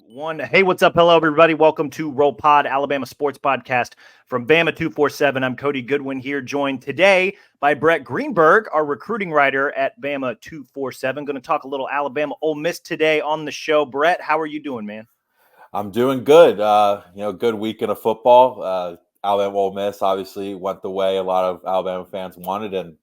1. Hey, what's up? Hello, everybody. Welcome to Roll Pod, Alabama Sports Podcast from Bama 247. I'm Cody Goodwin here, joined today by Brett Greenberg, our recruiting writer at Bama 247. Going to talk a little Alabama Ole Miss today on the show. Brett, how are you doing, man? I'm doing good. Good weekend of football. Alabama Ole Miss obviously went the way a lot of Alabama fans wanted, and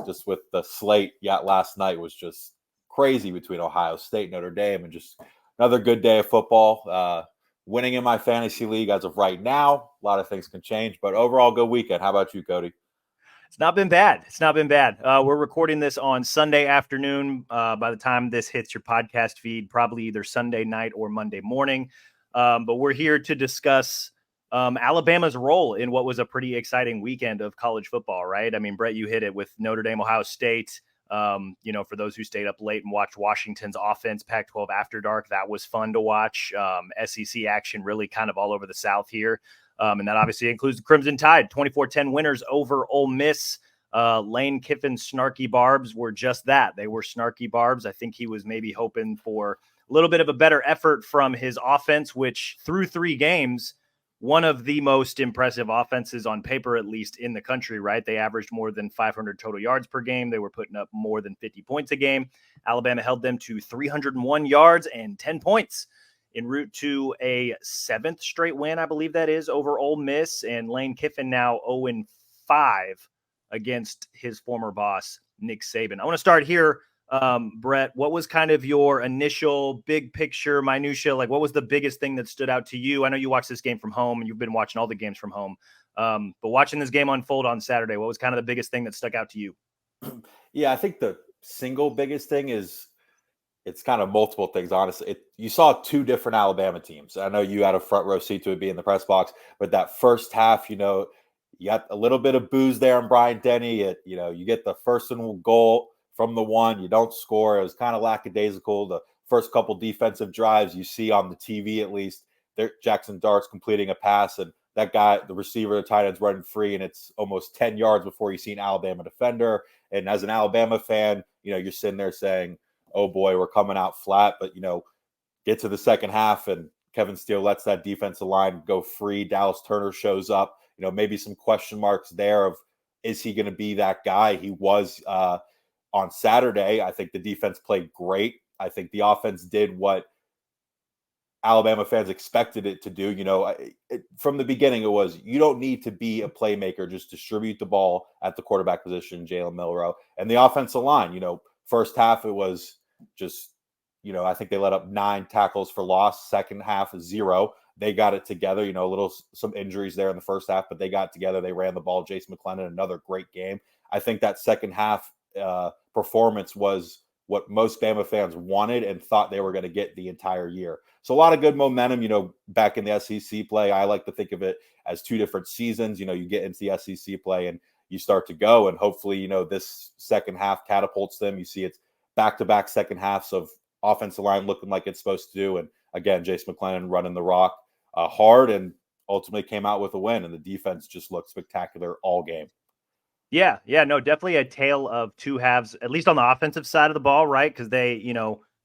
just with the slate yet last night was just crazy between Ohio State, Notre Dame, and just another good day of football. Winning in my fantasy league as of right now. A lot of things can change, but overall, good weekend. How about you, Cody? It's not been bad. We're recording this on Sunday afternoon. By the time this hits your podcast feed, probably either Sunday night or Monday morning. But we're here to discuss Alabama's role in what was a pretty exciting weekend of college football, right? I mean, Brett, you hit it with Notre Dame, Ohio State. For those who stayed up late and watched Washington's offense, Pac-12 After Dark, that was fun to watch. SEC action really kind of all over the South here. And that obviously includes the Crimson Tide, 24-10 winners over Ole Miss. Lane Kiffin's snarky barbs were just that. They were snarky barbs. I think he was maybe hoping for a little bit of a better effort from his offense, which through 3 games, one of the most impressive offenses on paper, at least in the country, right? They averaged more than 500 total yards per game. They were putting up more than 50 points a game. Alabama held them to 301 yards and 10 points en route to a 7th straight win, I believe that is, over Ole Miss. And Lane Kiffin now 0-5 against his former boss, Nick Saban. I want to start here. Brett, what was kind of your initial big picture minutia? Like, what was the biggest thing that stood out to you? I know you watched this game from home and you've been watching all the games from home. But watching this game unfold on Saturday, what was kind of the biggest thing that stuck out to you? Yeah, I think the single biggest thing is it's kind of multiple things, honestly. You saw 2 different Alabama teams. I know you had a front row seat to it being in the press box, but that first half, you got a little bit of booze there on Bryant Denny. You get the first and goal from the 1, you don't score. It was kind of lackadaisical. The first couple defensive drives you see on the TV, at least, Jackson Dart's completing a pass, and that guy, the receiver, the tight end's running free, and it's almost 10 yards before you see an Alabama defender. And as an Alabama fan, you're sitting there saying, oh boy, we're coming out flat. But, get to the second half and Kevin Steele lets that defensive line go free. Dallas Turner shows up, maybe some question marks there of, is he going to be that guy? He was on Saturday. I think the defense played great. I think the offense did what Alabama fans expected it to do. From the beginning, it was, you don't need to be a playmaker, just distribute the ball at the quarterback position, Jalen Milroe. And the offensive line, first half, it was just, I think they let up 9 tackles for loss. Second half, 0. They got it together, some injuries there in the first half, but they got together. They ran the ball. Jason McClendon, another great game. I think that second half performance was what most Bama fans wanted and thought they were going to get the entire year. So a lot of good momentum, back in the SEC play. I like to think of it as 2 different seasons. You get into the SEC play and you start to go, and hopefully, this second half catapults them. You see it's back-to-back second halves of offensive line looking like it's supposed to do. And again, Jason McClendon running the rock hard and ultimately came out with a win. And the defense just looked spectacular all game. Yeah, no, definitely a tale of 2 halves, at least on the offensive side of the ball, right? Because they,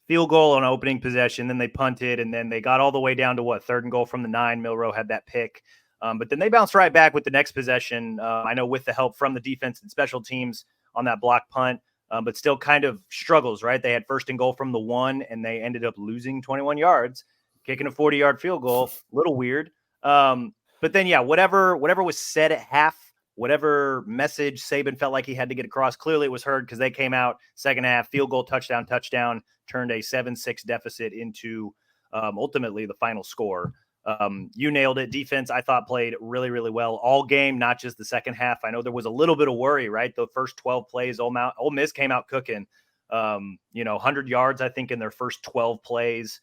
field goal on opening possession, then they punted, and then they got all the way down to 3rd and goal from the 9. Milroe had that pick. But then they bounced right back with the next possession. I know with the help from the defense and special teams on that block punt, but still kind of struggles, right? They had 1st and goal from the 1, and they ended up losing 21 yards, kicking a 40-yard field goal. A little weird. But then, yeah, whatever was said at half, whatever message Saban felt like he had to get across, clearly it was heard because they came out second half, field goal, touchdown, turned a 7-6 deficit into ultimately the final score. You nailed it. Defense, I thought, played really, really well all game, not just the second half. I know there was a little bit of worry, right? The first 12 plays, Ole Miss came out cooking, 100 yards, I think, in their first 12 plays.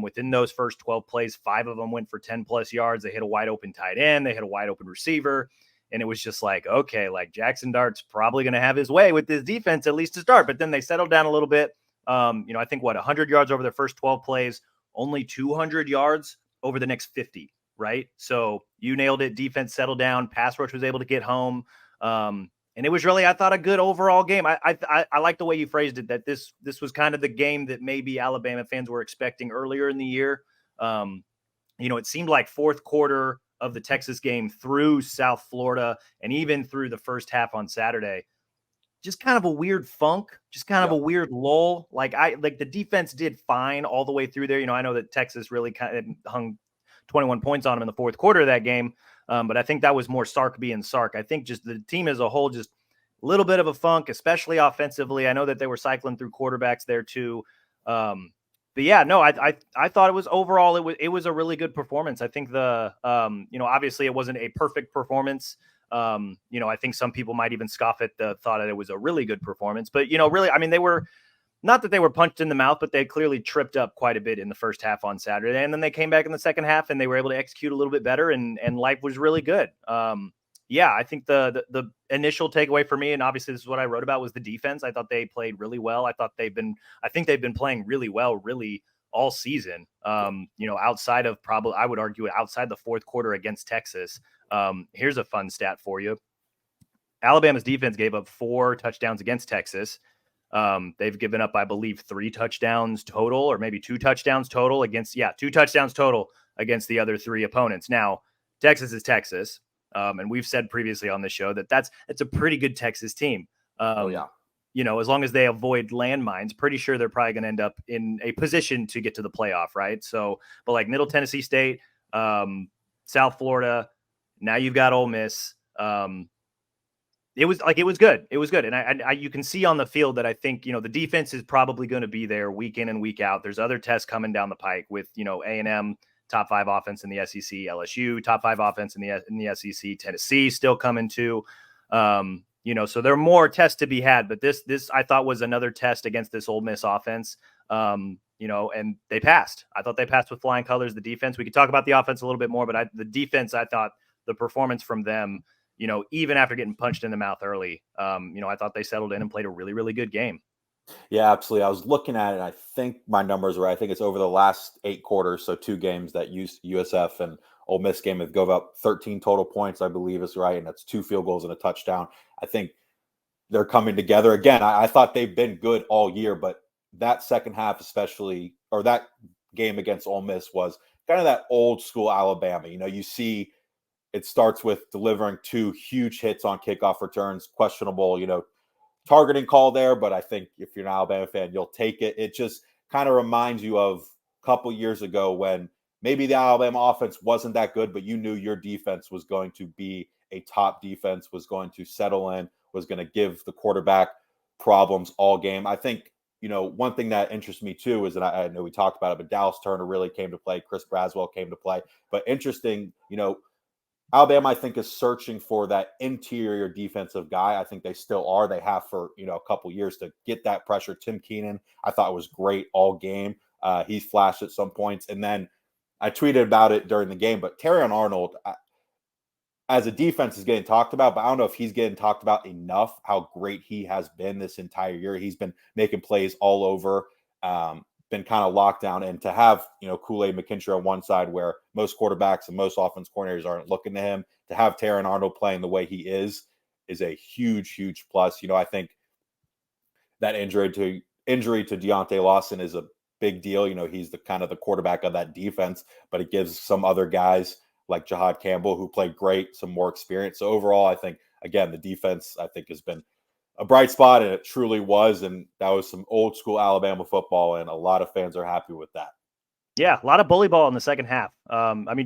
Within those first 12 plays, 5 of them went for 10-plus yards. They hit a wide-open tight end. They hit a wide-open receiver. And it was just like, okay, like Jackson Dart's probably going to have his way with this defense, at least to start. But then they settled down a little bit. I think 100 yards over their first 12 plays, only 200 yards over the next 50, right? So you nailed it. Defense settled down. Pass rush was able to get home. And it was really, I thought, a good overall game. I like the way you phrased it, that this was kind of the game that maybe Alabama fans were expecting earlier in the year. It seemed like fourth quarter of the Texas game through South Florida and even through the first half on Saturday, just kind of a weird funk, just kind of a weird lull. Like the defense did fine all the way through there. I know that Texas really kind of hung 21 points on them in the fourth quarter of that game. But I think that was more Sark being Sark. I think just the team as a whole, just a little bit of a funk, especially offensively. I know that they were cycling through quarterbacks there too. But yeah, no, I thought it was overall, it was a really good performance. I think obviously it wasn't a perfect performance. I think some people might even scoff at the thought that it was a really good performance, but really, I mean, they were not that they were punched in the mouth, but they clearly tripped up quite a bit in the first half on Saturday. And then they came back in the second half and they were able to execute a little bit better and life was really good. I think the initial takeaway for me, and obviously this is what I wrote about, was the defense. I thought they played really well. I think they've been playing really well, really all season. Outside of I would argue outside the fourth quarter against Texas. Here's a fun stat for you. Alabama's defense gave up 4 touchdowns against Texas. They've given up, I believe, 3 touchdowns total, or maybe 2 touchdowns total against, 2 touchdowns total against the other 3 opponents. Now, Texas is Texas. And we've said previously on the show that it's a pretty good Texas team. As long as they avoid landmines, pretty sure they're probably going to end up in a position to get to the playoff, right? So, but like Middle Tennessee State, South Florida, now you've got Ole Miss. It was good. It was good. And I you can see on the field that I think, the defense is probably going to be there week in and week out. There's other tests coming down the pike with, A&M, top 5 offense in the SEC, LSU, top 5 offense in the SEC, Tennessee still coming too. So there are more tests to be had, but this I thought was another test against this Ole Miss offense. And they passed. I thought they passed with flying colors. The defense, we could talk about the offense a little bit more, but the defense, I thought the performance from them, even after getting punched in the mouth early, I thought they settled in and played a really, really good game. Yeah, absolutely. I was looking at it. I think my numbers are right. I think it's over the last 8 quarters. So 2 games that USF and Ole Miss game have gave up 13 total points, I believe is right. And that's 2 field goals and a touchdown. I think they're coming together again. I thought they've been good all year, but that second half, especially, or that game against Ole Miss, was kind of that old school Alabama. You see it starts with delivering 2 huge hits on kickoff returns, questionable, targeting call there, but I think if you're an Alabama fan, you'll take it. It just kind of reminds you of a couple years ago when maybe the Alabama offense wasn't that good, but you knew your defense was going to be a top defense, was going to settle in, was going to give the quarterback problems all game. I think, one thing that interests me too is that I know we talked about it, but Dallas Turner really came to play. Chris Braswell came to play. But interesting, Alabama, I think, is searching for that interior defensive guy. I think they still are. They have for, a couple years to get that pressure. Tim Keenan, I thought was great all game. He flashed at some points. And then I tweeted about it during the game, but Terrion Arnold, as a defense, is getting talked about, but I don't know if he's getting talked about enough, how great he has been this entire year. He's been making plays all over. Been kind of locked down, and to have Kool-Aid McKinstry on one side where most quarterbacks and most offense coordinators aren't looking to him, to have Terrion Arnold playing the way he is a huge plus. I think that injury to Deontay Lawson is a big deal. He's the kind of the quarterback of that defense, but it gives some other guys like Jahad Campbell, who played great, some more experience. So overall, I think, again, the defense, I think, has been a bright spot, and it truly was. And that was some old school Alabama football, and a lot of fans are happy with that. Yeah, a lot of bully ball in the second half.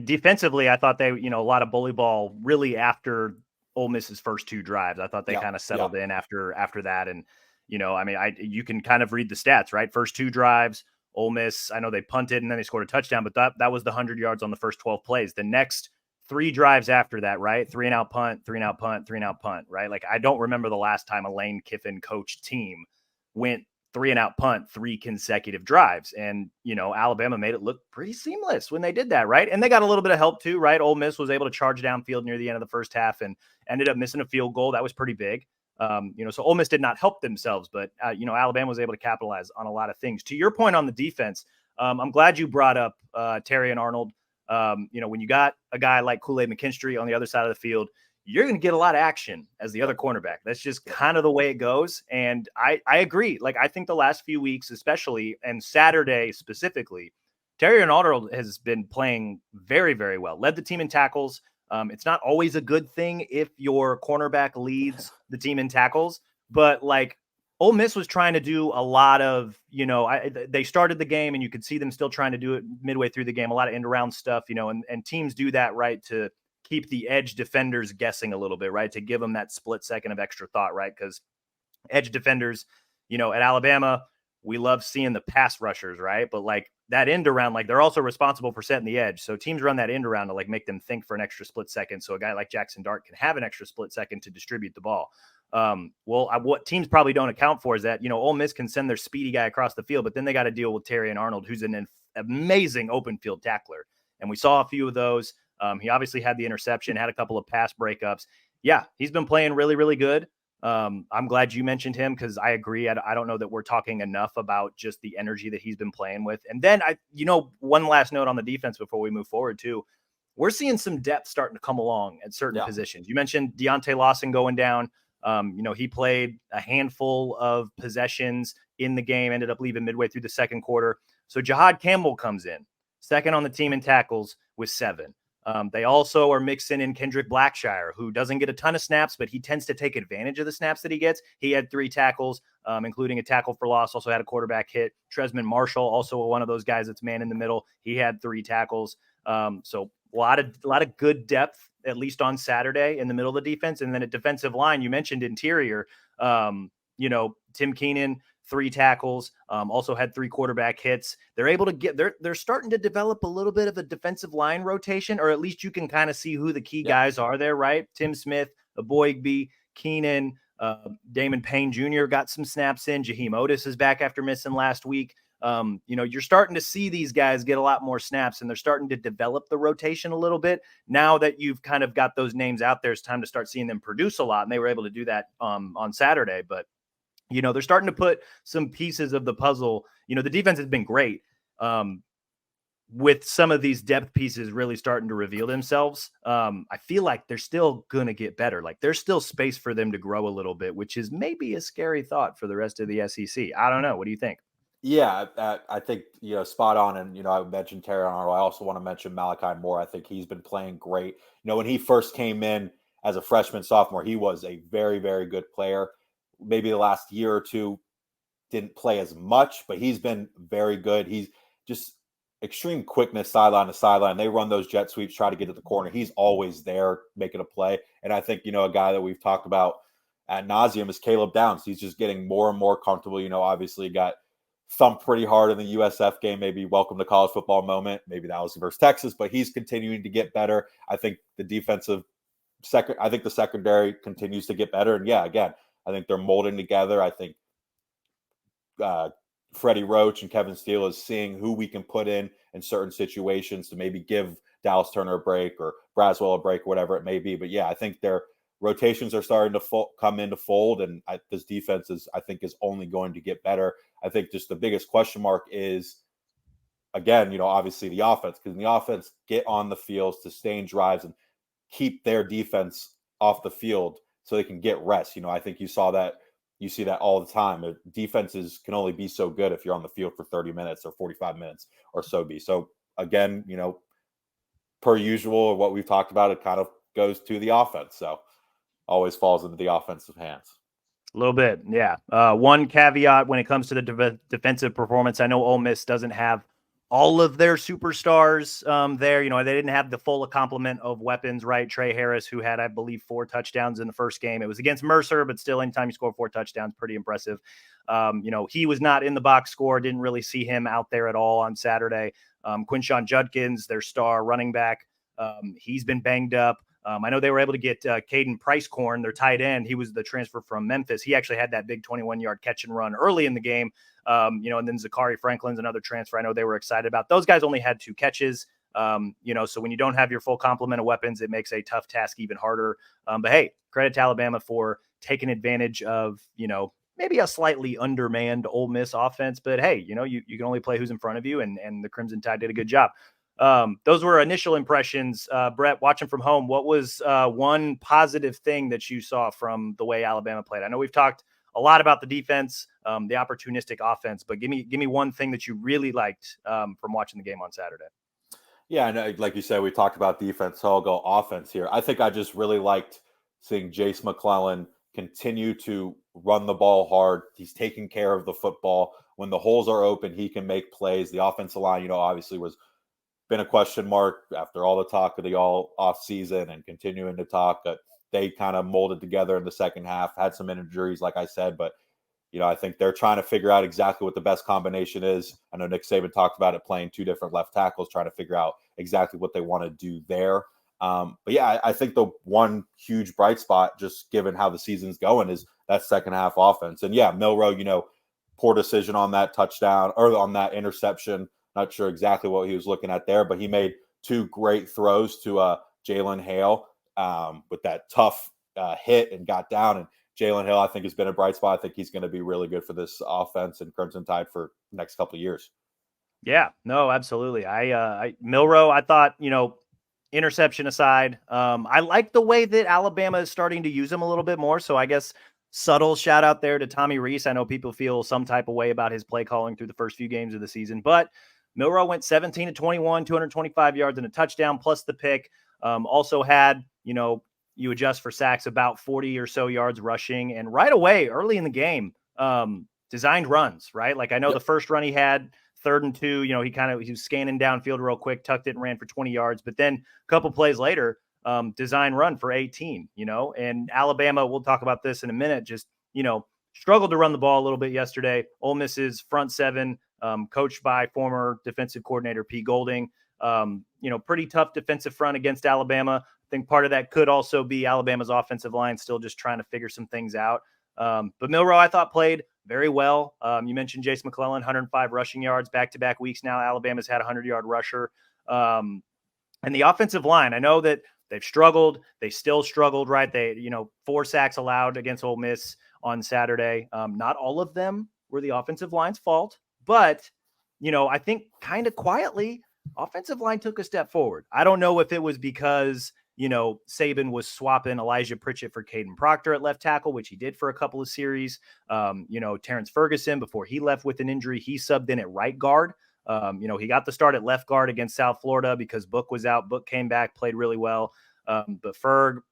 Defensively, I thought they, a lot of bully ball really after Ole Miss's first 2 drives. I thought they kind of settled in after that. And, you can kind of read the stats, right? First 2 drives, Ole Miss, I know they punted and then they scored a touchdown, but that was the 100 yards on the first 12 plays. The next 3 drives after that, right? 3-and-out punt, 3-and-out punt, 3-and-out punt, right? Like, I don't remember the last time a Lane Kiffin coached team went 3-and-out punt 3 consecutive drives. And, Alabama made it look pretty seamless when they did that, right? And they got a little bit of help too, right? Ole Miss was able to charge downfield near the end of the first half and ended up missing a field goal. That was pretty big. So Ole Miss did not help themselves, but, Alabama was able to capitalize on a lot of things. To your point on the defense, I'm glad you brought up Terrion Arnold. When you got a guy like Kool-Aid McKinstry on the other side of the field, you're going to get a lot of action as the other cornerback. That's just kind of the way it goes. And I agree. Like, I think the last few weeks, especially, and Saturday specifically, Terry Arnold has been playing very, very well. Led the team in tackles. It's not always a good thing if your cornerback leads the team in tackles, but like Ole Miss was trying to do a lot of, they started the game and you could see them still trying to do it midway through the game, a lot of end around stuff, and teams do that, right, to keep the edge defenders guessing a little bit, right, to give them that split second of extra thought, right, because edge defenders, at Alabama, we love seeing the pass rushers, right? But like that end around, like they're also responsible for setting the edge. So teams run that end around to like make them think for an extra split second. So a guy like Jackson Dart can have an extra split second to distribute the ball. What teams probably don't account for is that, Ole Miss can send their speedy guy across the field, but then they got to deal with Terry and Arnold, who's an amazing open field tackler. And we saw a few of those. He obviously had the interception, had a couple of pass breakups. Yeah, he's been playing really, really good. I'm glad you mentioned him because I agree. I don't know that we're talking enough about just the energy that he's been playing with. And then one last note on the defense before we move forward too. We're seeing some depth starting to come along at certain positions. You mentioned Deontay Lawson going down. He played a handful of possessions in the game, ended up leaving midway through the second quarter. So Jahad Campbell comes in, second on the team in tackles with 7. They also are mixing in Kendrick Blackshire, who doesn't get a ton of snaps, but he tends to take advantage of the snaps that he gets. He had 3 tackles, including a tackle for loss, also had a quarterback hit. Tresman Marshall, also one of those guys that's man in the middle. He had 3 tackles. So a lot of good depth, at least on Saturday in the middle of the defense. And then at defensive line, you mentioned interior, Tim Keenan, 3 tackles, also had 3 quarterback hits. They're able to they're starting to develop a little bit of a defensive line rotation, or at least you can kind of see who the key guys are there, right? Tim Smith, Aboigbe, Keenan, Damon Payne Jr. got some snaps in. Jaheim Otis is back after missing last week. You're starting to see these guys get a lot more snaps, and they're starting to develop the rotation a little bit. Now that you've kind of got those names out there, it's time to start seeing them produce a lot, and they were able to do that on Saturday. But they're starting to put some pieces of the puzzle. The defense has been great. With some of these depth pieces really starting to reveal themselves, I feel like they're still going to get better. Like there's still space for them to grow a little bit, which is maybe a scary thought for the rest of the SEC. I don't know. What do you think? Yeah, I think, spot on. And, I mentioned Terry Arnold. I also want to mention Malachi Moore. I think he's been playing great. When he first came in as a freshman, sophomore, he was a very, very good player. Maybe the last year or two didn't play as much, but he's been very good. He's just extreme quickness, sideline to sideline. They run those jet sweeps, try to get to the corner. He's always there making a play. And I think, a guy that we've talked about ad nauseum is Caleb Downs. He's just getting more and more comfortable. Obviously got thumped pretty hard in the USF game, maybe welcome to college football moment. Maybe that was versus Texas, but he's continuing to get better. I think the secondary continues to get better. And again, I think they're molding together. I think Freddie Roach and Kevin Steele is seeing who we can put in certain situations to maybe give Dallas Turner a break or Braswell a break, whatever it may be. But I think their rotations are starting to come into fold, and this defense is only going to get better. I think just the biggest question mark is, again, obviously the offense, because the offense get on the field, sustain drives, and keep their defense off the field so they can get rest. I think you see that all the time. Defenses can only be so good if you're on the field for 30 minutes or 45 minutes or so be. So again, per usual, what we've talked about, it kind of goes to the offense. So always falls into the offensive hands. A little bit, yeah. One caveat when it comes to the defensive performance, I know Ole Miss doesn't have all of their superstars there. They didn't have the full complement of weapons, right? Trey Harris, who had, I believe, 4 touchdowns in the first game. It was against Mercer, but still, anytime you score 4 touchdowns, pretty impressive. He was not in the box score. Didn't really see him out there at all on Saturday. Quinshon Judkins, their star running back, he's been banged up. I know they were able to get Caden Pricecorn, their tight end. He was the transfer from Memphis. He actually had that big 21-yard catch and run early in the game. And then Zachary Franklin's another transfer I know they were excited about. Those guys only had 2 catches. So when you don't have your full complement of weapons, it makes a tough task even harder. But hey, credit to Alabama for taking advantage of, maybe a slightly undermanned Ole Miss offense. But hey, you can only play who's in front of you, and the Crimson Tide did a good job. Those were initial impressions. Brett, watching from home, what was one positive thing that you saw from the way Alabama played? I know we've talked a lot about the defense, the opportunistic offense. But give me one thing that you really liked from watching the game on Saturday. Yeah, and like you said, we talked about defense, so I'll go offense here. I think I just really liked seeing Jace McClellan continue to run the ball hard. He's taking care of the football. When the holes are open, he can make plays. The offensive line, obviously was been a question mark after all the talk of the all off season and continuing to talk. They kind of molded together in the second half, had some injuries, like I said, but I think they're trying to figure out exactly what the best combination is. I know Nick Saban talked about it, playing two different left tackles, trying to figure out exactly what they want to do there. But yeah, I think the one huge bright spot, just given how the season's going, is that second half offense. And yeah, Milroe, poor decision on that touchdown or on that interception. Not sure exactly what he was looking at there, but he made two great throws to Jalen Hale with that tough hit and got down. And Jalen Hill, I think, has been a bright spot. I think he's going to be really good for this offense and Crimson Tide for the next couple of years. Yeah, no, absolutely. Milroe, I thought, interception aside, I like the way that Alabama is starting to use him a little bit more. So I guess subtle shout out there to Tommy Rees. I know people feel some type of way about his play calling through the first few games of the season, but Milroe went 17 to 21, 225 yards and a touchdown plus the pick. Also had, you adjust for sacks, about 40 or so yards rushing. And right away, early in the game, designed runs, right? Like I know the first run he had, 3rd and 2, he was scanning downfield real quick, tucked it and ran for 20 yards. But then a couple plays later, design run for 18, and Alabama, we'll talk about this in a minute, just, struggled to run the ball a little bit yesterday. Ole Miss's front seven, coached by former defensive coordinator P. Golding, pretty tough defensive front against Alabama. I think part of that could also be Alabama's offensive line still just trying to figure some things out. But Milroe, I thought, played very well. You mentioned Jace McClellan, 105 rushing yards, back-to-back weeks now. Alabama's had a 100-yard rusher. And the offensive line, I know that they've struggled. They still struggled, right? They, 4 sacks allowed against Ole Miss on Saturday. Not all of them were the offensive line's fault, but, I think kind of quietly, offensive line took a step forward. I don't know if it was because, Saban was swapping Elijah Pritchett for Caden Proctor at left tackle, which he did for a couple of series. Terrence Ferguson, before he left with an injury, he subbed in at right guard. He got the start at left guard against South Florida because Book was out. Book came back, played really well. But Ferg,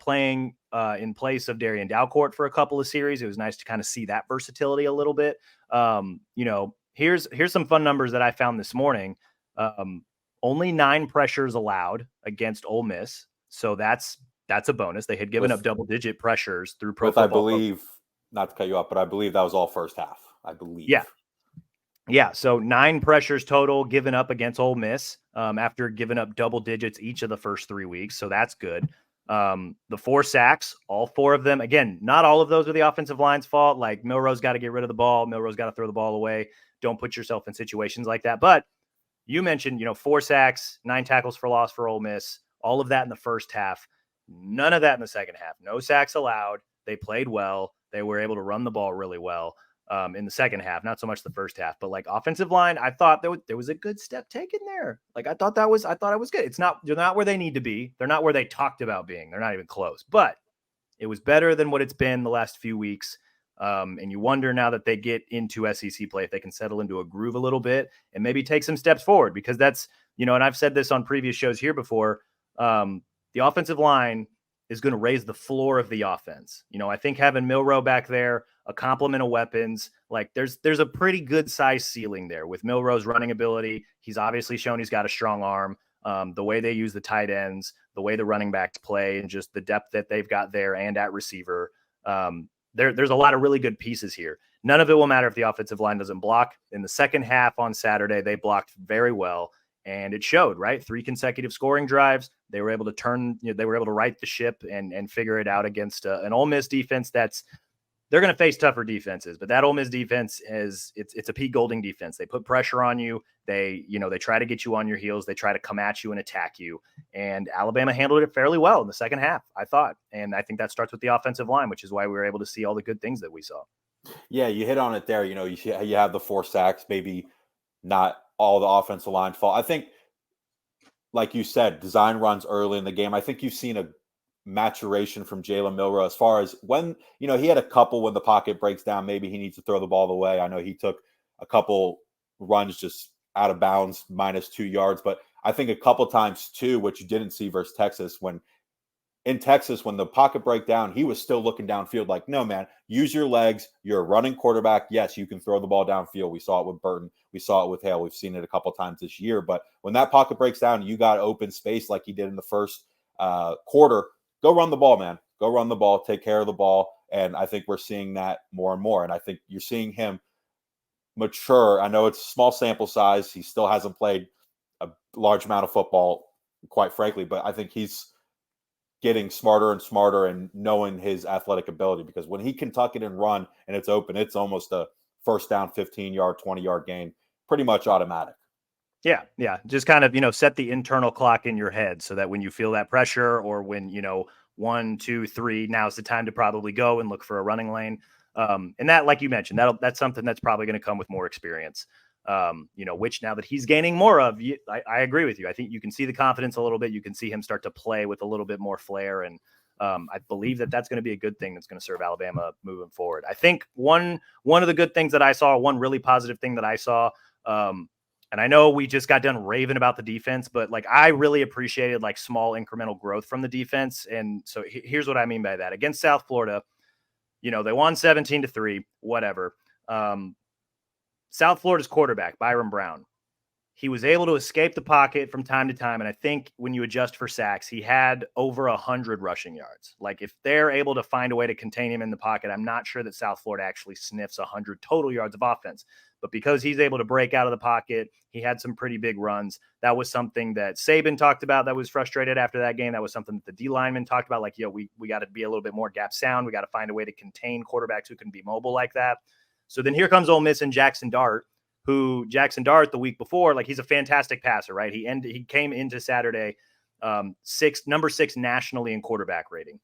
playing in place of Darian Dalcourt for a couple of series, it was nice to kind of see that versatility a little bit. Here's some fun numbers that I found this morning. Only 9 pressures allowed against Ole Miss. So that's a bonus. They had given up double-digit pressures through Pro Football. I believe, not to cut you off, but I believe that was all first half, I believe. Yeah. So 9 pressures total given up against Ole Miss after giving up double digits each of the first 3 weeks. So that's good. The 4 sacks, all 4 of them. Again, not all of those are the offensive line's fault. Like Milroe's got to get rid of the ball. Milroe's got to throw the ball away. Don't put yourself in situations like that. But you mentioned, 4 sacks, 9 tackles for loss for Ole Miss, all of that in the first half. None of that in the second half. No sacks allowed. They played well. They were able to run the ball really well in the second half, not so much the first half. But like offensive line, I thought there was a good step taken there. Like I thought it was good. They're not where they need to be. They're not where they talked about being. They're not even close. But it was better than what it's been the last few weeks. And you wonder now that they get into SEC play, if they can settle into a groove a little bit and maybe take some steps forward, because that's, and I've said this on previous shows here before, the offensive line is going to raise the floor of the offense. I think having Milroe back there, a complement of weapons, like there's a pretty good size ceiling there with Milroe's running ability. He's obviously shown he's got a strong arm. The way they use the tight ends, the way the running backs play, and just the depth that they've got there and at receiver. There's a lot of really good pieces here. None of it will matter if the offensive line doesn't block. In the second half on Saturday, they blocked very well, and it showed, right? 3 consecutive scoring drives. They were able to they were able to right the ship and figure it out against an Ole Miss defense they're going to face tougher defenses, but that Ole Miss defense it's a Pete Golding defense. They put pressure on you. They try to get you on your heels. They try to come at you and attack you. And Alabama handled it fairly well in the second half, I thought. And I think that starts with the offensive line, which is why we were able to see all the good things that we saw. Yeah, you hit on it there. You have the 4 sacks, maybe not all the offensive line fault. I think, like you said, design runs early in the game. I think you've seen maturation from Jalen Milroe as far as when, he had a couple when the pocket breaks down, maybe he needs to throw the ball away. I know he took a couple runs just out of bounds, -2 yards, but I think a couple times too, which you didn't see versus Texas, when the pocket break down, he was still looking downfield like, no, man, use your legs. You're a running quarterback. Yes, you can throw the ball downfield. We saw it with Burton. We saw it with Hale. We've seen it a couple times this year. But when that pocket breaks down, you got open space like he did in the first quarter. Go run the ball, man. Go run the ball. Take care of the ball. And I think we're seeing that more and more. And I think you're seeing him mature. I know it's a small sample size. He still hasn't played a large amount of football, quite frankly. But I think he's getting smarter and smarter and knowing his athletic ability, because when he can tuck it and run and it's open, it's almost a first down, 15-yard, 20-yard gain, pretty much automatic. Yeah. Yeah. Just kind of, set the internal clock in your head so that when you feel that pressure or when, 1, 2, 3, now's the time to probably go and look for a running lane. And that, like you mentioned, that's something that's probably going to come with more experience. Which now that he's gaining more of, I agree with you. I think you can see the confidence a little bit. You can see him start to play with a little bit more flair. And I believe that that's going to be a good thing that's going to serve Alabama moving forward. I think one of the good things that I saw, one really positive thing that I saw, and I know we just got done raving about the defense, but like I really appreciated like small incremental growth from the defense. And so here's what I mean by that. Against South Florida, they won 17-3, whatever. South Florida's quarterback, Byron Brown, he was able to escape the pocket from time to time. And I think when you adjust for sacks, he had over 100 rushing yards. Like if they're able to find a way to contain him in the pocket, I'm not sure that South Florida actually sniffs 100 total yards of offense. But because he's able to break out of the pocket, he had some pretty big runs. That was something that Saban talked about that was frustrated after that game. That was something that the D lineman talked about. Like, we got to be a little bit more gap sound. We got to find a way to contain quarterbacks who can be mobile like that. So then here comes Ole Miss and Jackson Dart, the week before, like he's a fantastic passer, right? He came into Saturday number 6 nationally in quarterback rating,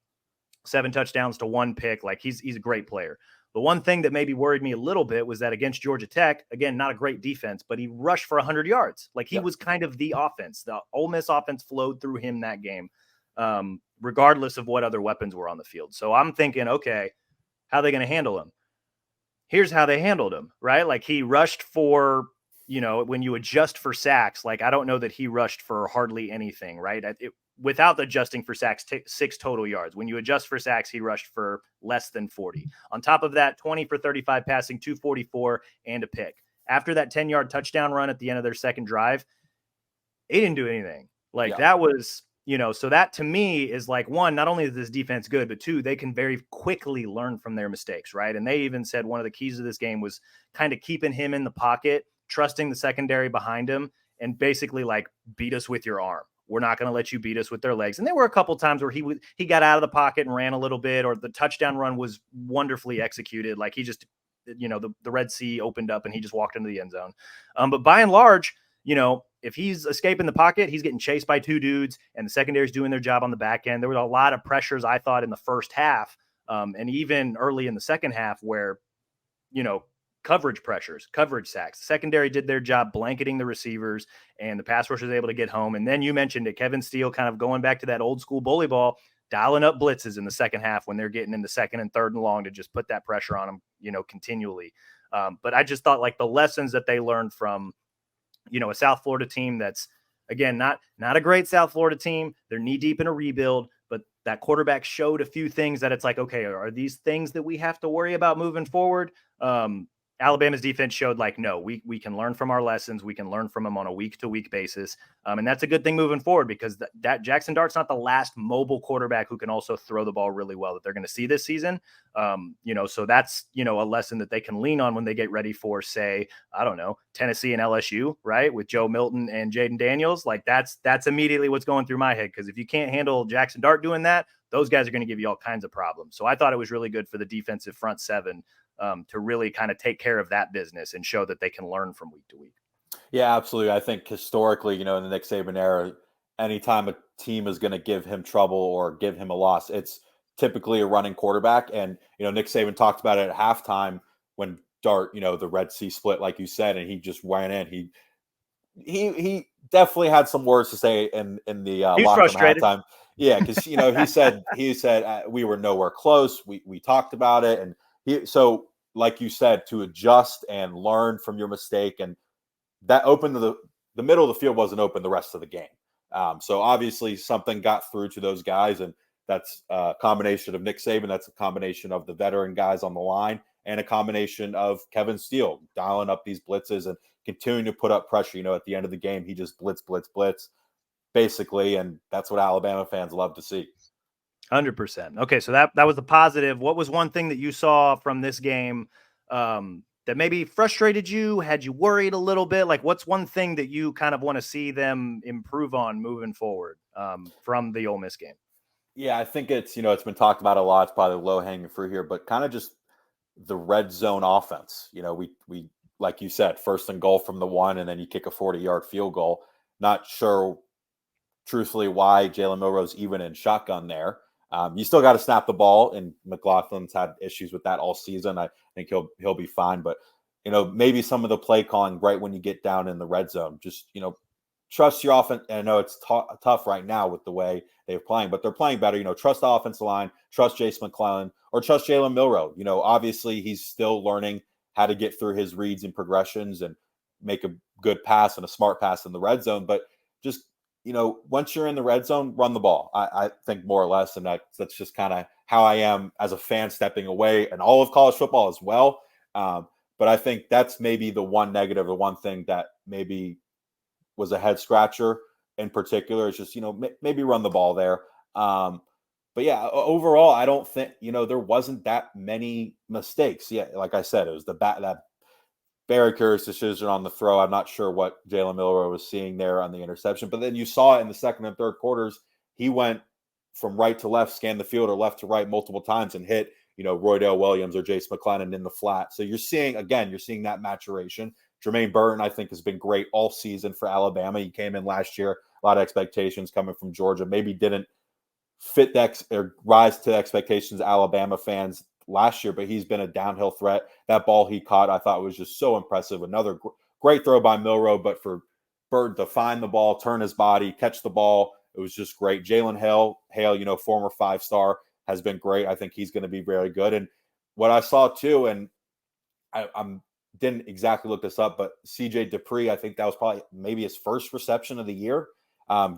7 touchdowns to 1 pick. Like he's a great player. The one thing that maybe worried me a little bit was that against Georgia Tech, again, not a great defense, but he rushed for 100 yards. Like he was kind of the offense. The Ole Miss offense flowed through him that game, regardless of what other weapons were on the field. So I'm thinking, okay, how are they going to handle him? Here's how they handled him, right? Like he rushed for, when you adjust for sacks, like I don't know that he rushed for hardly anything, right? Without adjusting for sacks, 6 total yards. When you adjust for sacks, he rushed for less than 40. On top of that, 20 for 35 passing, 244 and a pick. After that 10-yard touchdown run at the end of their second drive, he didn't do anything. That was, so that to me is like, one, not only is this defense good, but 2, they can very quickly learn from their mistakes, right? And they even said one of the keys to this game was kind of keeping him in the pocket, trusting the secondary behind him, and basically like beat us with your arm. We're not going to let you beat us with their legs. And there were a couple times where he got out of the pocket and ran a little bit, or the touchdown run was wonderfully executed. Like he just, the Red Sea opened up and he just walked into the end zone. But by and large, if he's escaping the pocket, he's getting chased by 2 dudes and the secondary's doing their job on the back end. There was a lot of pressures, I thought, in the first half, and even early in the second half where, coverage pressures, coverage sacks. The secondary did their job blanketing the receivers, and the pass rush was able to get home. And then you mentioned it, Kevin Steele kind of going back to that old school bully ball, dialing up blitzes in the second half when they're getting in the second and third and long to just put that pressure on them, continually. But I just thought like the lessons that they learned from, a South Florida team that's, again, not a great South Florida team. They're knee deep in a rebuild, but that quarterback showed a few things that it's like, okay, are these things that we have to worry about moving forward? Alabama's defense showed like, no, we can learn from our lessons. We can learn from them on a week-to-week basis. And that's a good thing moving forward, because that Jackson Dart's not the last mobile quarterback who can also throw the ball really well that they're going to see this season. So that's, a lesson that they can lean on when they get ready for, say, I don't know, Tennessee and LSU, right? With Joe Milton and Jaden Daniels. Like that's immediately what's going through my head. Because if you can't handle Jackson Dart doing that, those guys are going to give you all kinds of problems. So I thought it was really good for the defensive front 7 to really kind of take care of that business and show that they can learn from week to week. Yeah, absolutely. I think historically, in the Nick Saban era, anytime a team is going to give him trouble or give him a loss, it's typically a running quarterback. And, Nick Saban talked about it at halftime when Dart, the Red Sea split, like you said, and he just went in. He he definitely had some words to say in the He's locker room frustrated. halftime. Yeah, because he said we were nowhere close. We talked about it, and so like you said, to adjust and learn from your mistake, and that opened the middle of the field wasn't open the rest of the game. So obviously something got through to those guys, and that's a combination of Nick Saban. That's a combination of the veteran guys on the line, and a combination of Kevin Steele dialing up these blitzes and continuing to put up pressure. At the end of the game, he just blitz, basically, and that's what Alabama fans love to see. 100%. Okay, so that was the positive. What was one thing that you saw from this game that maybe frustrated you, had you worried a little bit? Like, what's one thing that you kind of want to see them improve on moving forward from the Ole Miss game? Yeah, I think it's been talked about a lot. It's probably low hanging fruit here, but kind of just the red zone offense. We like you said, first and goal from the 1, and then you kick a 40-yard field goal. Not sure, truthfully, why Jalen Milroe's even in shotgun there. You still got to snap the ball, and McLaughlin's had issues with that all season. I think he'll be fine, but maybe some of the play calling right when you get down in the red zone, just trust your offense. And I know it's tough right now with the way they're playing, but they're playing better. Trust the offensive line, trust Jace McClellan, or trust Jalen Milroe. Obviously he's still learning how to get through his reads and progressions and make a good pass and a smart pass in the red zone. But just once you're in the red zone, run the ball. I think more or less, and that's just kind of how I am as a fan stepping away, and all of college football as well. But I think that's maybe the one negative, the one thing that maybe was a head scratcher in particular. Is just maybe run the ball there. But yeah, overall, I don't think there wasn't that many mistakes. Yeah, like I said, it was that very curious decision on the throw. I'm not sure what Jalen Milroe was seeing there on the interception, but then you saw it in the second and third quarters. He went from right to left, scanned the field, or left to right multiple times and hit, Roydale Williams or Jace McClellan in the flat. So you're seeing that maturation. Jermaine Burton, I think, has been great all season for Alabama. He came in last year, a lot of expectations coming from Georgia. Maybe didn't fit that or rise to expectations Alabama fans last year, but he's been a downhill threat. That ball he caught, I thought, was just so impressive. Another great throw by Milroe, but for Burton to find the ball, turn his body, catch the ball, it was just great. Jalen Hale, former 5-star, has been great. I think he's going to be very good. And what I saw too, and I'm didn't exactly look this up, but CJ Dupree, I think that was probably maybe his first reception of the year.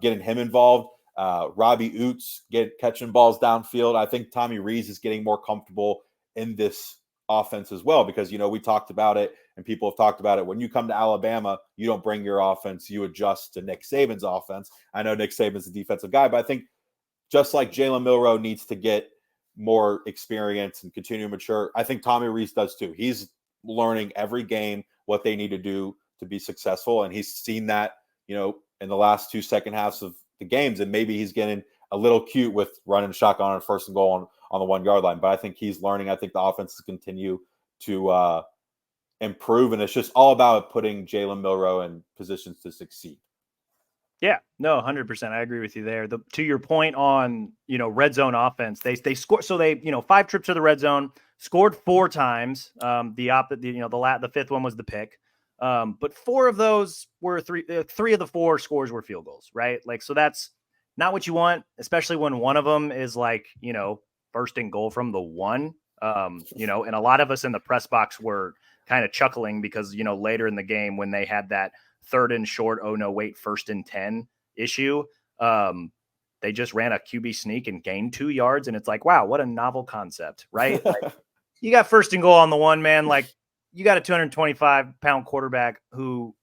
Getting him involved. Robbie Oots catching balls downfield. I think Tommy Rees is getting more comfortable in this offense as well, because we talked about it and people have talked about it. When you come to Alabama, you don't bring your offense, you adjust to Nick Saban's offense. I know Nick Saban's a defensive guy, but I think just like Jalen Milroe needs to get more experience and continue to mature, I think Tommy Rees does too. He's learning every game what they need to do to be successful, and he's seen that in the last 2 second halves of the games, and maybe he's getting a little cute with running shotgun on first and goal on the 1 yard line. But I think he's learning. I think the offenses continue to improve, and it's just all about putting Jalen Milroe in positions to succeed. Yeah, no, 100%. I agree with you there. To your point on, red zone offense, they score. So they, 5 trips to the red zone, scored 4 times. The fifth one was the pick. But 4 of those were 3 of the 4 scores were field goals, right? Like, so that's not what you want, especially when one of them is like, first and goal from the 1. And a lot of us in the press box were kind of chuckling because, later in the game when they had that 3rd and short, first and 10 issue, they just ran a QB sneak and gained 2 yards. And it's like, wow, what a novel concept, right? Like, you got first and goal on the 1, man. Like, you got a 225-pound quarterback who,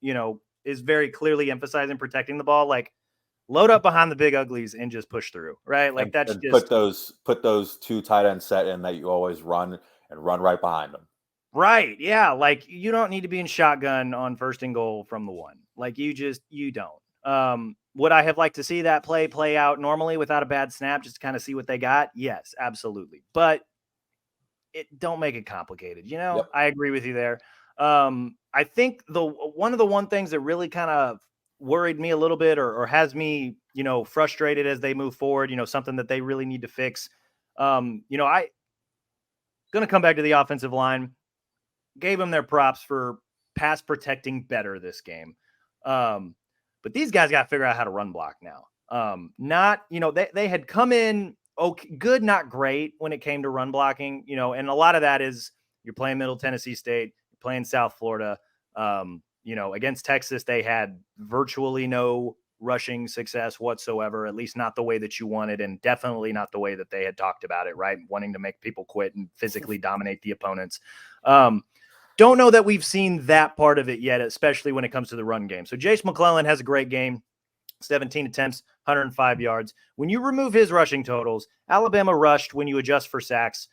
is very clearly emphasizing protecting the ball. Like, load up behind the big uglies and just push through, right? Like, that's just put those 2 tight end set in that you always run right behind them. Right. Yeah. Like, you don't need to be in shotgun on first and goal from the 1. Like, you don't. Would I have liked to see that play out normally without a bad snap, just to kind of see what they got? Yes, absolutely. But don't make it complicated. Yep. I agree with you there. I think one of the things that really kind of worried me a little bit or has me, frustrated as they move forward, something that they really need to fix. I going to come back to the offensive line. Gave them their props for pass protecting better this game. But these guys got to figure out how to run block now. Not, they had come in okay, good, not great when it came to run blocking, and a lot of that is you're playing Middle Tennessee State, you're playing South Florida. Against Texas, they had virtually no rushing success whatsoever, at least not the way that you wanted, and definitely not the way that they had talked about it, right? Wanting to make people quit and physically dominate the opponents. Don't know that we've seen that part of it yet, especially when it comes to the run game. So Jace McClellan has a great game, 17 attempts, 105 yards. When you remove his rushing totals, Alabama rushed, when you adjust for sacks,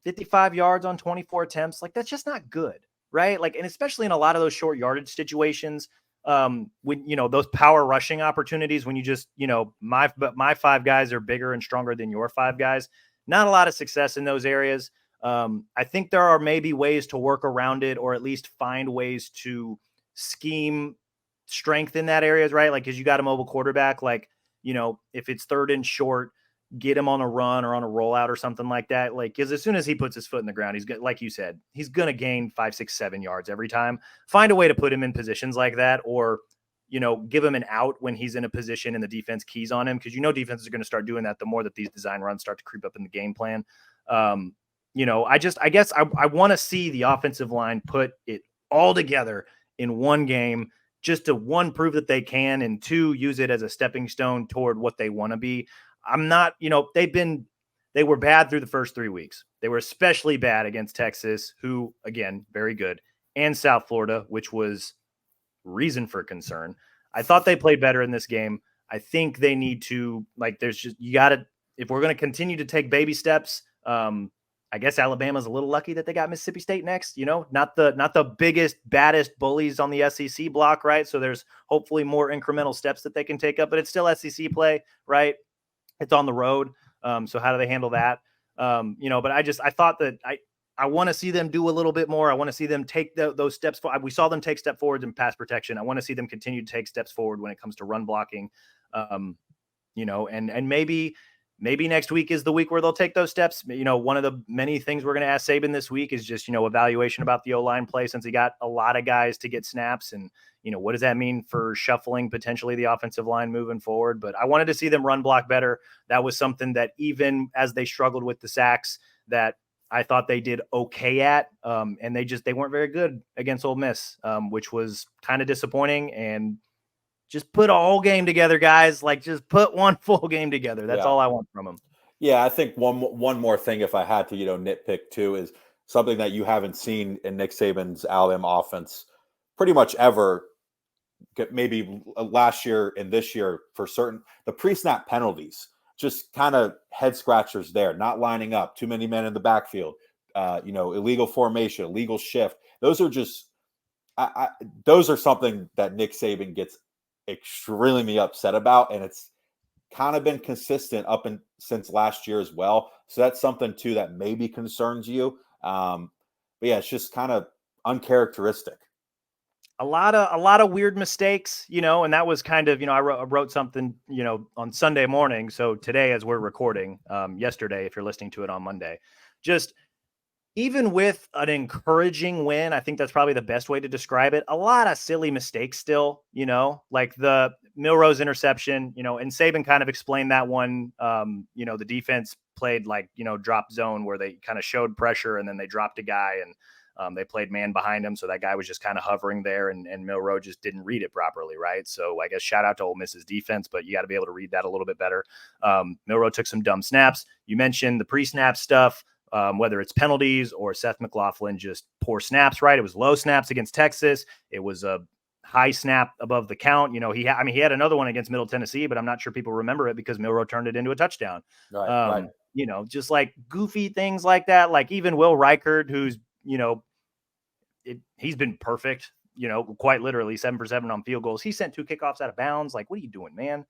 55 yards on 24 attempts. Like, that's just not good, right? Like, and especially in a lot of those short yardage situations, when, those power rushing opportunities, when you just, my five guys are bigger and stronger than your five guys, not a lot of success in those areas. I think there are maybe ways to work around it, or at least find ways to scheme strength in that areas, right? Like, because you got a mobile quarterback, like, if it's third and short, get him on a run or on a rollout or something like that. Like, because as soon as he puts his foot in the ground, he's like you said, he's going to gain 5, 6, 7 yards every time. Find a way to put him in positions like that, or, give him an out when he's in a position and the defense keys on him. Because, defenses are going to start doing that the more that these design runs start to creep up in the game plan. I guess I want to see the offensive line put it all together in one game, just to, one, prove that they can, and two, use it as a stepping stone toward what they want to be. I'm not, they were bad through the first 3 weeks. They were especially bad against Texas, who, again, very good, and South Florida, which was reason for concern. I thought they played better in this game. I think they need to, if we're going to continue to take baby steps, I guess Alabama's a little lucky that they got Mississippi State next, not the biggest, baddest bullies on the SEC block, right? So there's hopefully more incremental steps that they can take up, but it's still SEC play, right? It's on the road. So how do they handle that? But I thought that I want to see them do a little bit more. I want to see them take those steps. We saw them take step forwards in pass protection. I want to see them continue to take steps forward when it comes to run blocking. And maybe next week is the week where they'll take those steps. One of the many things we're going to ask Saban this week is just, evaluation about the O-line play, since he got a lot of guys to get snaps, and, what does that mean for shuffling potentially the offensive line moving forward? But I wanted to see them run block better. That was something that, even as they struggled with the sacks, that I thought they did okay at. And they weren't very good against Ole Miss, which was kind of disappointing. And just put a whole game together, guys. Like, just put one full game together. That's all I want from them. Yeah, I think one more thing, if I had to, nitpick too, is something that you haven't seen in Nick Saban's Alabama offense pretty much ever. Maybe last year and this year for certain, the pre-snap penalties, just kind of head scratchers there, not lining up, too many men in the backfield, illegal formation, illegal shift. Those are just, those are something that Nick Saban gets extremely upset about, and it's kind of been consistent since last year as well. So that's something too that maybe concerns you. But yeah, it's just kind of uncharacteristic. A lot of weird mistakes, and that was kind of, I wrote something, on Sunday morning. So today, as we're recording, yesterday, if you're listening to it on Monday, just even with an encouraging win, I think that's probably the best way to describe it. A lot of silly mistakes still, like the Milrose interception, and Saban kind of explained that one. The defense played like, drop zone, where they kind of showed pressure and then they dropped a guy, and they played man behind him. So that guy was just kind of hovering there, and Milroe just didn't read it properly. Right. So I guess shout out to Ole Miss's defense, but you got to be able to read that a little bit better. Milroe took some dumb snaps. You mentioned the pre-snap stuff. Whether it's penalties or Seth McLaughlin, just poor snaps, right? It was low snaps against Texas. It was a high snap above the count. He had another one against Middle Tennessee, but I'm not sure people remember it because Milroe turned it into a touchdown. Right. Just like goofy things like that. Like even Will Reichard, who's, he's been perfect, quite literally 7 for 7 on field goals. He sent 2 kickoffs out of bounds. Like, what are you doing, man?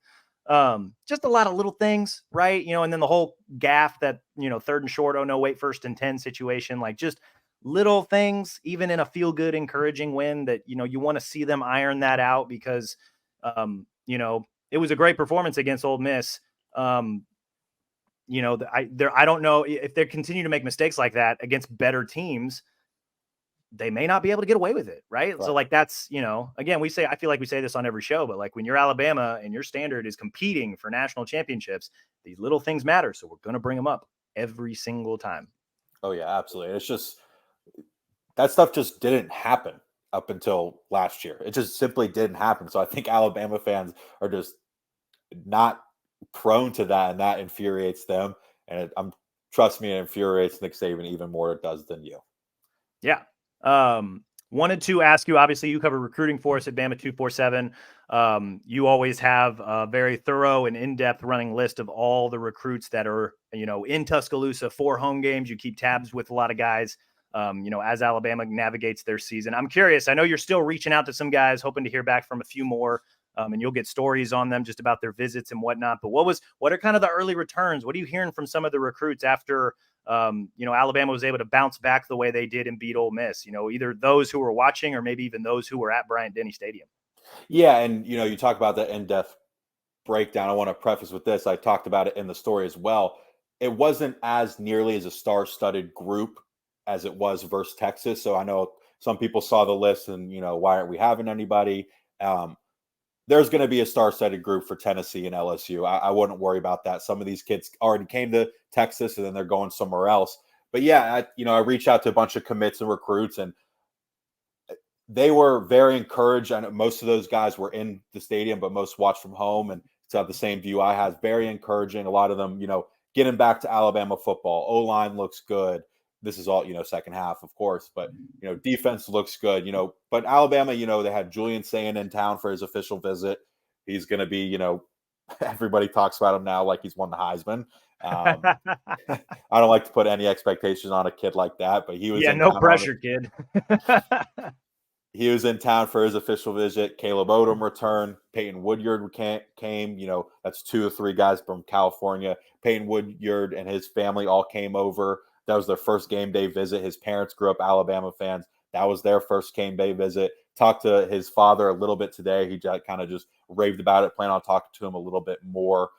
Just a lot of little things, right? And then the whole gaff that, third and short, oh no, wait, 1st and 10 situation, like just little things, even in a feel good, encouraging win that, you want to see them iron that out because, it was a great performance against Ole Miss. I don't know if they continue to make mistakes like that against better teams. they may not be able to get away with it, right? So like that's, again, I feel like we say this on every show, but like when you're Alabama and your standard is competing for national championships, these little things matter. So we're going to bring them up every single time. Oh yeah, absolutely. It's just that stuff just didn't happen up until last year. It just simply didn't happen. So I think Alabama fans are just not prone to that, and that infuriates them. And trust me, it infuriates Nick Saban even more it does than you. Yeah. Wanted to ask you, obviously you cover recruiting for us at Bama 247. You always have a very thorough and in-depth running list of all the recruits that are, in Tuscaloosa for home games. You keep tabs with a lot of guys, as Alabama navigates their season. I'm curious, I know you're still reaching out to some guys, hoping to hear back from a few more. And you'll get stories on them just about their visits and whatnot. But what are kind of the early returns? What are you hearing from some of the recruits after, Alabama was able to bounce back the way they did and beat Ole Miss? Either those who were watching or maybe even those who were at Bryant-Denny Stadium. Yeah, and you talk about the in-depth breakdown. I want to preface with this. I talked about it in the story as well. It wasn't as nearly as a star-studded group as it was versus Texas. So I know some people saw the list and why aren't we having anybody? There's going to be a star-studded group for Tennessee and LSU. I wouldn't worry about that. Some of these kids already came to Texas and then they're going somewhere else. But yeah, I reached out to a bunch of commits and recruits, and they were very encouraged. I know most of those guys were in the stadium, but most watched from home and to have the same view I had. Very encouraging. A lot of them, getting back to Alabama football. O-line looks good. This is all, second half, of course, but, defense looks good, but Alabama, they had Julian Sayin in town for his official visit. He's going to be, everybody talks about him now like he's won the Heisman. I don't like to put any expectations on a kid like that, but he was in no town pressure, kid. He was in town for his official visit. Caleb Odom returned. Peyton Woodyard came. That's 2 or 3 guys from California. Peyton Woodyard and his family all came over. That was their first game day visit. His parents grew up Alabama fans. That was their first game day visit. Talked to his father a little bit today. He kind of just raved about it. Plan on talking to him a little bit more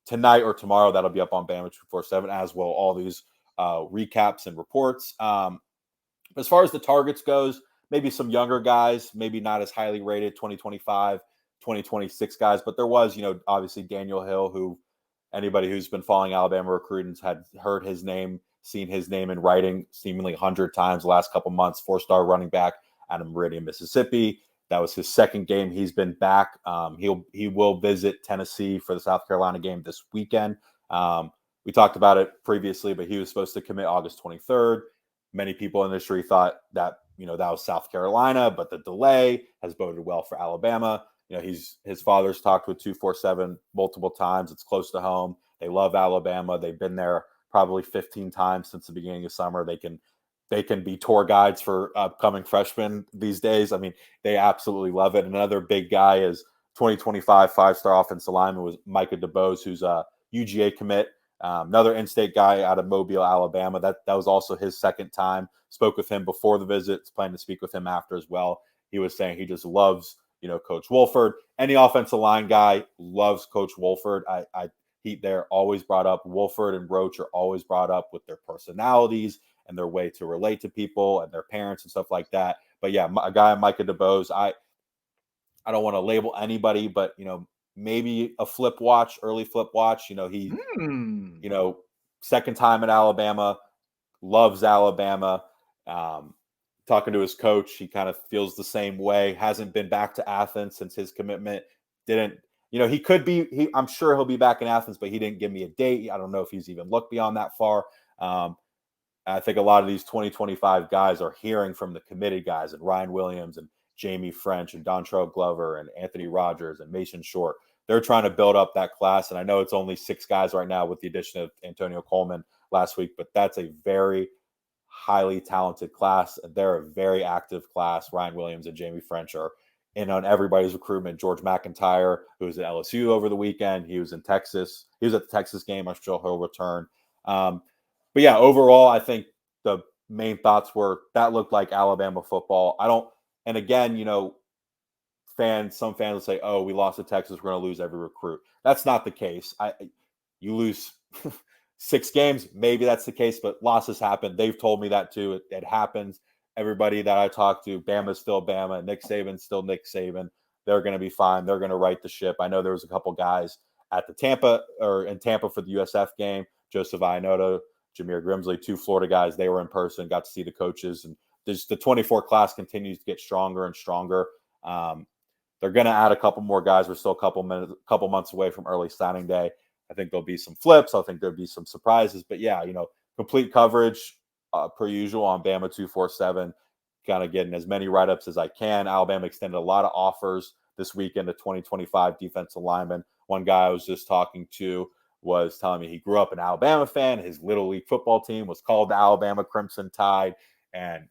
tonight or tomorrow. That'll be up on Bama 247, as well all these recaps and reports. As far as the targets goes, maybe some younger guys, maybe not as highly rated 2025, 2026 guys, but there was, obviously Daniel Hill, who anybody who's been following Alabama recruiting had heard his name, seen his name in writing seemingly 100 times the last couple months. 4-star running back out of Meridian, Mississippi. That was his second game. He's been back. He will visit Tennessee for the South Carolina game this weekend. We talked about it previously, but he was supposed to commit August 23rd. Many people in the industry thought that, that was South Carolina, but the delay has boded well for Alabama. His father's talked with 247 multiple times. It's close to home. They love Alabama. They've been there probably 15 times since the beginning of summer. They can be tour guides for upcoming freshmen these days. I mean, they absolutely love it. Another big guy is 2025 5-star offensive lineman was Micah DeBose, who's a UGA commit. Another in-state guy out of Mobile, Alabama. That was also his second time. Spoke with him before the visit. Planning to speak with him after as well. He was saying he just loves, Coach Wolford. Any offensive line guy loves Coach Wolford. They're always brought up. Wolford and Roach are always brought up with their personalities and their way to relate to people and their parents and stuff like that. But yeah, a guy, Micah DeBose, I don't want to label anybody, but maybe a early flip watch. He, second time at Alabama, loves Alabama. Talking to his coach, he kind of feels the same way. Hasn't been back to Athens since his commitment. He could be, I'm sure he'll be back in Athens, but he didn't give me a date. I don't know if he's even looked beyond that far. I think a lot of these 2025 guys are hearing from the committed guys, and Ryan Williams and Jamie French and Dontrell Glover and Anthony Rogers and Mason Short. They're trying to build up that class. And I know it's only 6 guys right now with the addition of Antonio Coleman last week, but that's a very highly talented class. They're a very active class. Ryan Williams and Jamie French are in on everybody's recruitment. George McIntyre, who was at LSU over the weekend, he was in Texas. He was at the Texas game. I'm sure he'll return. But yeah, overall, I think the main thoughts were that looked like Alabama football. And again, some fans will say, "Oh, we lost to Texas. We're going to lose every recruit." That's not the case. You lose 6 games, maybe that's the case, but losses happen. They've told me that too. It happens. everybody that I talk to, Bama's still Bama, Nick Saban's still Nick Saban. They're going to be fine. They're going to right the ship. I know there was a couple guys at in Tampa for the USF game. Joseph Ionoto, Jameer Grimsley, 2 Florida guys. They were in person, got to see the coaches, and the 24 class continues to get stronger and stronger. They're going to add a couple more guys. We're still a couple months away from early signing day. I think there'll be some flips. I think there'll be some surprises. But yeah, complete coverage per usual on Bama 247. Kind of getting as many write-ups as I can. Alabama extended a lot of offers this weekend to 2025 defensive linemen. One guy I was just talking to was telling me he grew up an Alabama fan. His Little League football team was called the Alabama Crimson Tide. And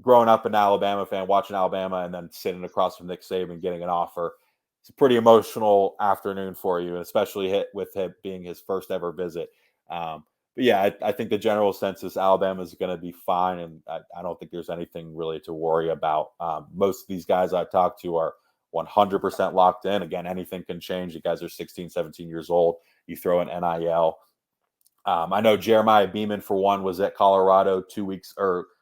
growing up an Alabama fan, watching Alabama, and then sitting across from Nick Saban getting an offer, it's a pretty emotional afternoon for you, and especially with him being his first ever visit. But yeah, I think the general sense is Alabama is going to be fine, and I don't think there's anything really to worry about. Most of these guys I've talked to are 100% locked in. Again, anything can change. You guys are 16, 17 years old. You throw in NIL. I know Jeremiah Beeman, for one, was at Colorado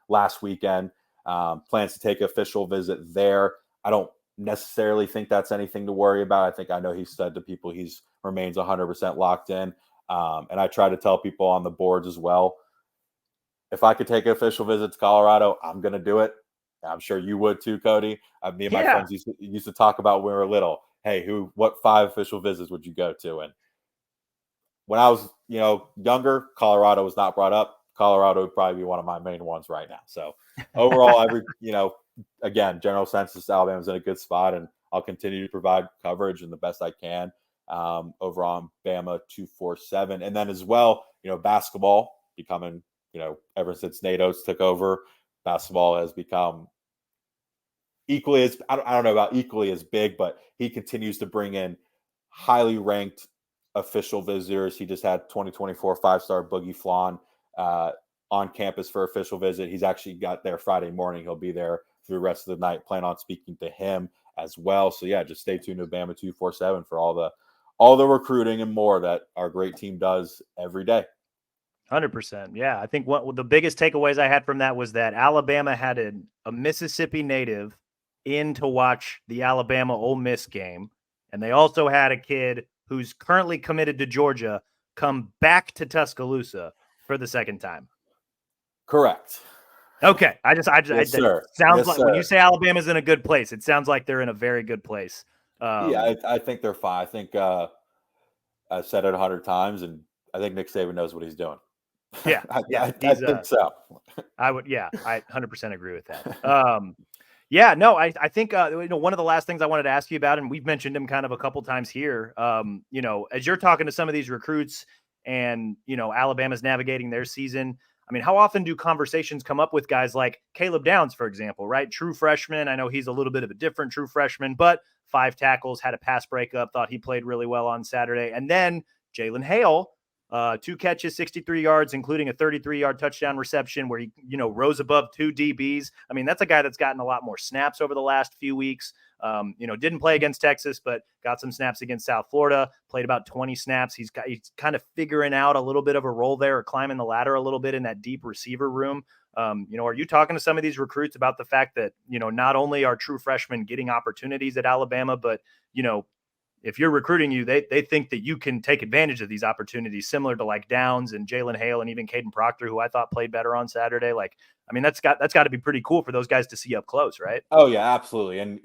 last weekend. Plans to take an official visit there. I don't necessarily think that's anything to worry about. I know he said to people he remains 100% locked in. And I try to tell people on the boards as well, if I could take an official visit to Colorado, I'm going to do it. I'm sure you would too, Cody. Me and my friends used to talk about when we were little. Hey, what 5 official visits would you go to? And when I was, younger, Colorado was not brought up. Colorado would probably be one of my main ones right now. So overall, again, general census, Alabama's in a good spot, and I'll continue to provide coverage and the best I can over on Bama 247. And then as well, basketball becoming, ever since Nate Oates took over, basketball has become equally as, I don't know about equally as big, but he continues to bring in highly ranked official visitors. He just had 2024 5-star Boogie Flan on campus for official visit. He's actually got there Friday morning. He'll be there through the rest of the night. Plan on speaking to him as well. So yeah, just stay tuned to Bama 247 for all the recruiting and more that our great team does every day. 100%. Yeah. I think the biggest takeaways I had from that was that Alabama had a Mississippi native in to watch the Alabama Ole Miss game. And they also had a kid who's currently committed to Georgia come back to Tuscaloosa for the second time. Correct. Okay. Yes, sir. Sounds yes, like sir. When you say Alabama's in a good place, it sounds like they're in a very good place. Yeah, I think they're fine. I think I've said it 100 times, and I think Nick Saban knows what he's doing. Yeah. I think so. I 100% agree with that. Yeah, no, I think, one of the last things I wanted to ask you about, and we've mentioned him kind of a couple times here, as you're talking to some of these recruits and, Alabama's navigating their season, I mean, how often do conversations come up with guys like Caleb Downs, for example, right? True freshman. I know he's a little bit of a different true freshman, but 5 tackles, had a pass breakup, thought he played really well on Saturday. And then Jalen Hale, 2 catches, 63 yards, including a 33-yard touchdown reception where he, rose above 2 DBs. I mean, that's a guy that's gotten a lot more snaps over the last few weeks. Didn't play against Texas, but got some snaps against South Florida, played about 20 snaps. He's kind of figuring out a little bit of a role there, or climbing the ladder a little bit in that deep receiver room. Are you talking to some of these recruits about the fact that, not only are true freshmen getting opportunities at Alabama, but, if you're recruiting you, they think that you can take advantage of these opportunities, similar to like Downs and Jalen Hale and even Caden Proctor, who I thought played better on Saturday. Like, I mean, that's got to be pretty cool for those guys to see up close, right? Oh yeah, absolutely. And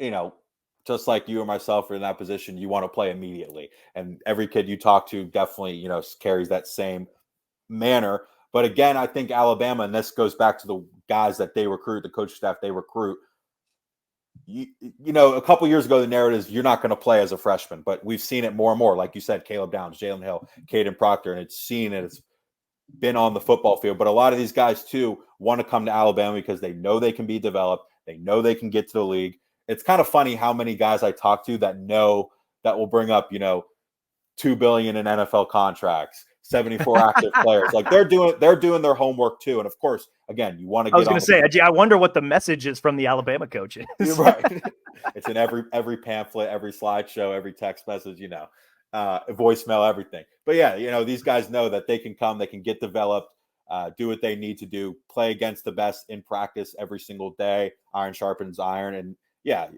just like you and myself are in that position, you want to play immediately. And every kid you talk to definitely, carries that same manner. But again, I think Alabama, and this goes back to the guys that they recruit, the coach staff they recruit. A couple years ago, the narrative is you're not going to play as a freshman, but we've seen it more and more. Like you said, Caleb Downs, Jalen Hill, Caden Proctor, and it's been on the football field. But a lot of these guys too want to come to Alabama because they know they can be developed. They know they can get to the league. It's kind of funny how many guys I talk to that will bring up, $2 billion in NFL contracts, 74 active players. Like they're doing their homework too. And of course, again, you want to get. I was going to say, I wonder what the message is from the Alabama coaches. You're right. It's in every pamphlet, every slideshow, every text message, voicemail, everything. But yeah, these guys know that they can come, they can get developed. do what they need to do, play against the best in practice every single day. Iron sharpens iron. And yeah,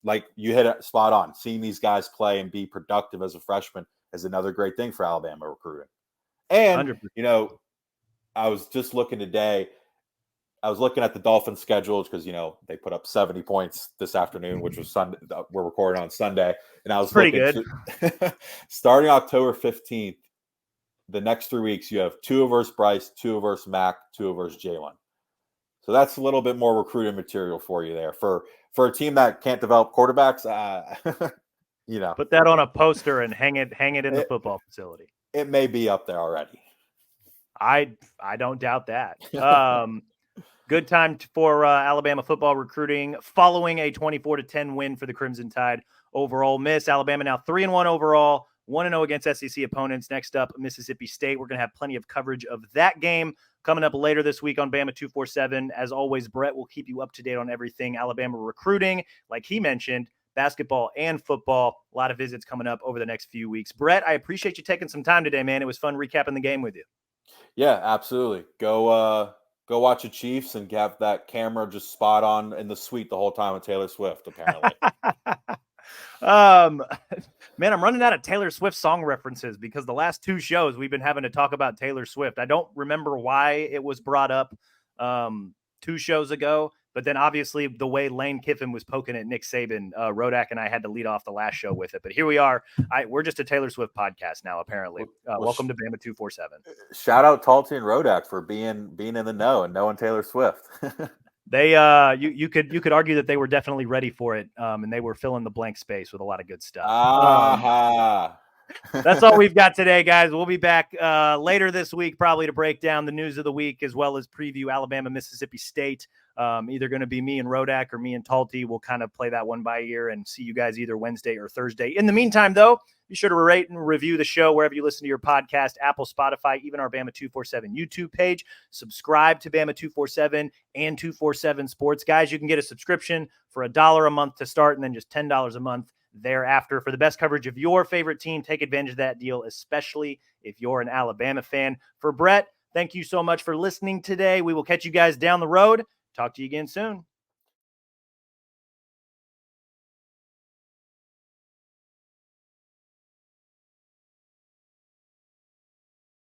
like you hit it spot on. Seeing these guys play and be productive as a freshman is another great thing for Alabama recruiting. And, 100%. I was just looking today. I was looking at the Dolphins schedules because, they put up 70 points this afternoon, which was Sunday. We're recording on Sunday. And I was pretty looking good. Starting October 15th, the next 3 weeks, you have Tua versus Bryce, Tua versus Mac, Tua versus Jalen. So that's a little bit more recruiting material for you there. For a team that can't develop quarterbacks, Put that on a poster and hang it in the football facility. It may be up there already. I don't doubt that. Good time for Alabama football recruiting following a 24-10 win for the Crimson Tide over Ole Miss. Alabama now 3-1 overall, 1-0 against SEC opponents. Next up, Mississippi State. We're going to have plenty of coverage of that game coming up later this week on Bama 247. As always, Brett will keep you up to date on everything Alabama recruiting. Like he mentioned, basketball and football. A lot of visits coming up over the next few weeks. Brett, I appreciate you taking some time today, man. It was fun recapping the game with you. Yeah, absolutely. Go watch the Chiefs and have that camera just spot on in the suite the whole time with Taylor Swift, apparently. Man, I'm running out of Taylor Swift song references because the last two shows we've been having to talk about Taylor Swift. I don't remember why it was brought up 2 shows ago, but then obviously the way Lane Kiffin was poking at Nick Saban, Rodak and I had to lead off the last show with it. But here we are. We're just a Taylor Swift podcast now, apparently. Welcome to Bama 247. Shout out Talty and Rodak for being in the know and knowing Taylor Swift. They you could argue that they were definitely ready for it, and they were filling the blank space with a lot of good stuff. That's all we've got today, guys. We'll be back later this week, probably to break down the news of the week as well as preview Alabama, Mississippi State. Either going to be me and Rodak or me and Talty. We'll kind of play that one by ear and see you guys either Wednesday or Thursday. In the meantime, though, be sure to rate and review the show wherever you listen to your podcast, Apple, Spotify, even our Bama 247 YouTube page. Subscribe to Bama 247 and 247 Sports. Guys, you can get a subscription for $1 a month to start and then just $10 a month thereafter for the best coverage of your favorite team. Take advantage of that deal, especially if you're an Alabama fan. For Brett, thank you so much for listening today. We will catch you guys down the road. Talk to you again soon.